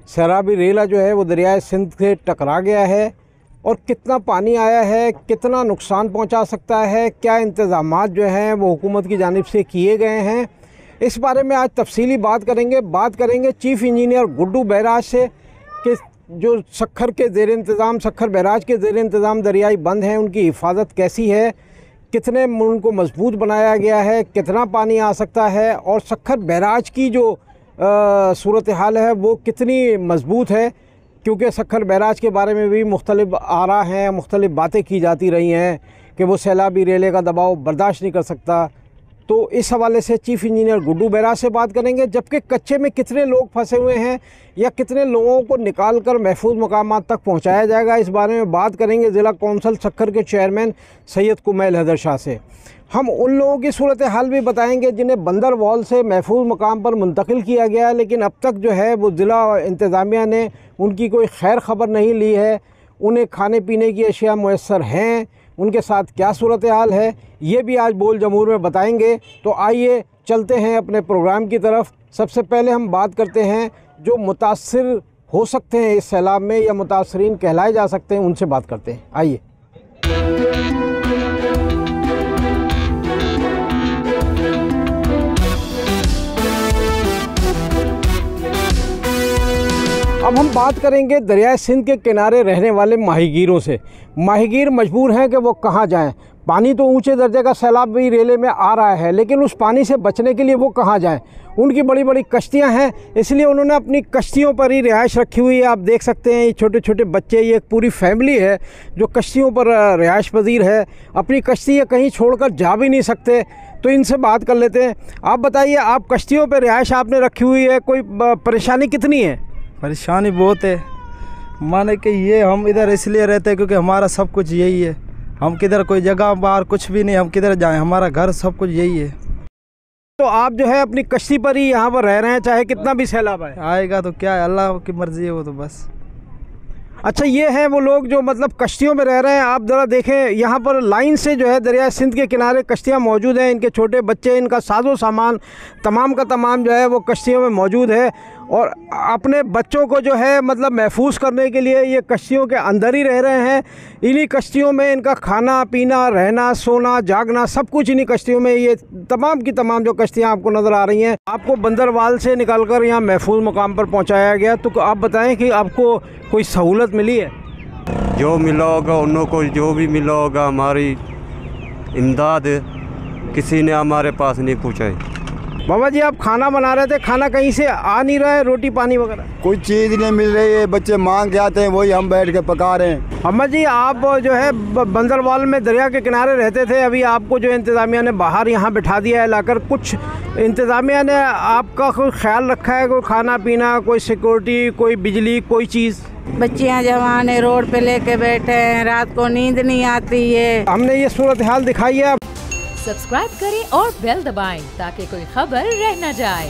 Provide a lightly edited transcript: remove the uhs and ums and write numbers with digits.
सैलाबी रेला जो है वो दरियाए सिंध से टकरा गया है और कितना पानी आया है, कितना नुकसान पहुंचा सकता है, क्या इंतज़ामात जो हैं वो हुकूमत की जानिब से किए गए हैं, इस बारे में आज तफसीली बात करेंगे चीफ़ इंजीनियर गुड्डू बैराज से कि जो सक्खर के ज़ेर इंतज़ाम, सक्खर बैराज के ज़ेर इंतज़ाम दरियाई बंद हैं, उनकी हिफाजत कैसी है, कितने उनको मजबूत बनाया गया है, कितना पानी आ सकता है और सक्खर बैराज की जो सूरत हाल है वो कितनी मजबूत है, क्योंकि सक्खर बैराज के बारे में भी मुख्तलिफ आरा हैं, मुख्तलिफ बातें की जाती रही हैं कि वो सैलाबी रेले का दबाव बर्दाश्त नहीं कर सकता। तो इस हवाले से चीफ़ इंजीनियर गुड्डू बैराज से बात करेंगे, जबकि कच्चे में कितने लोग फंसे हुए हैं या कितने लोगों को निकाल कर महफूज मकामात तक पहुँचाया जाएगा, इस बारे में बात करेंगे ज़िला कौंसल सक्खर के चेयरमैन सैयद कुमैल हैदर शाह से। हम उन लोगों की सूरत हाल भी बताएंगे जिन्हें बंदर वॉल से महफूज मकाम पर मुंतकिल किया गया है, लेकिन अब तक जो है वो ज़िला इंतज़ामिया ने उनकी कोई खैर ख़बर नहीं ली है। उन्हें खाने पीने की अशिया मुयस्सर हैं, उनके साथ क्या सूरत हाल है, ये भी आज बोल जमूर में बताएंगे। तो आइए चलते हैं अपने प्रोग्राम की तरफ। सबसे पहले हम बात करते हैं जो मुतासिर हो सकते हैं इस सैलाब में या मुतासरीन कहलाए जा सकते हैं, उनसे बात करते हैं। आइए। अब हम बात करेंगे दरियाए सिंध के किनारे रहने वाले माहीगीरों से। माहीगीर मजबूर हैं कि वो कहाँ जाएं। पानी तो ऊंचे दर्जे का सैलाबी रेले में आ रहा है, लेकिन उस पानी से बचने के लिए वो कहाँ जाएं। उनकी बड़ी बड़ी कश्तियां हैं, इसलिए उन्होंने अपनी कश्तियों पर ही रिहाइश रखी हुई है। आप देख सकते हैं ये छोटे छोटे बच्चे, ये एक पूरी फैमिली है जो कश्तियों पर रिहाइश पजीर है। अपनी कश्ती ये कहीं छोड़कर जा भी नहीं सकते। तो इनसे बात कर लेते हैं। आप बताइए, आप कश्तियों पर रिहाइश आपने रखी हुई है, कोई परेशानी कितनी है? परेशानी बहुत है, माने कि ये हम इधर इसलिए रहते हैं क्योंकि हमारा सब कुछ यही है। हम किधर कोई जगह बाहर कुछ भी नहीं, हम किधर जाएं, हमारा घर सब कुछ यही है। तो आप जो है अपनी कश्ती पर ही यहाँ पर रह रहे हैं, चाहे कितना भी सैलाब आएगा तो क्या है, अल्लाह की मर्जी है वो तो बस। अच्छा, ये हैं वो लोग जो मतलब कश्तियों में रह रहे हैं। आप ज़रा देखें, यहाँ पर लाइन से जो है दरिया सिंध के किनारे कश्तियाँ मौजूद हैं। इनके छोटे बच्चे, इनका साजो सामान तमाम का तमाम जो है वो कश्तियों में मौजूद है और अपने बच्चों को जो है मतलब महफूज करने के लिए ये कश्तियों के अंदर ही रह रहे हैं। इन्हीं कश्तियों में इनका खाना पीना, रहना, सोना, जागना सब कुछ इन्हीं कश्तियों में। ये तमाम की तमाम जो कश्तियाँ आपको नज़र आ रही हैं, आपको बंदरवाल से निकाल कर यहाँ महफूज मकाम पर पहुँचाया गया। तो आप बताएँ कि आपको कोई सहूलत मिली है? जो मिला होगा उन को, जो भी मिला होगा, हमारी इमदाद किसी ने हमारे पास नहीं पहुँचाई। बाबा जी, आप खाना बना रहे थे, खाना कहीं से आ नहीं रहा है, रोटी पानी वगैरह? कोई चीज़ नहीं मिल रही है, बच्चे मांग के आते हैं, वही हम बैठ के पका रहे हैं। अम्मा जी, आप जो है बंदरवाल में दरिया के किनारे रहते थे, अभी आपको जो इंतज़ामिया ने बाहर यहाँ बिठा दिया है लाकर, कुछ इंतज़ामिया ने आपका कोई ख्याल रखा है? कोई खाना पीना, कोई सिक्योरिटी, कोई बिजली, कोई चीज़? बच्चियां जवान है, रोड पे लेके बैठे हैं, रात को नींद नहीं आती है। हमने ये सूरत हाल दिखाई है। सब्सक्राइब करें और बेल दबाएं ताकि कोई खबर रह न जाए।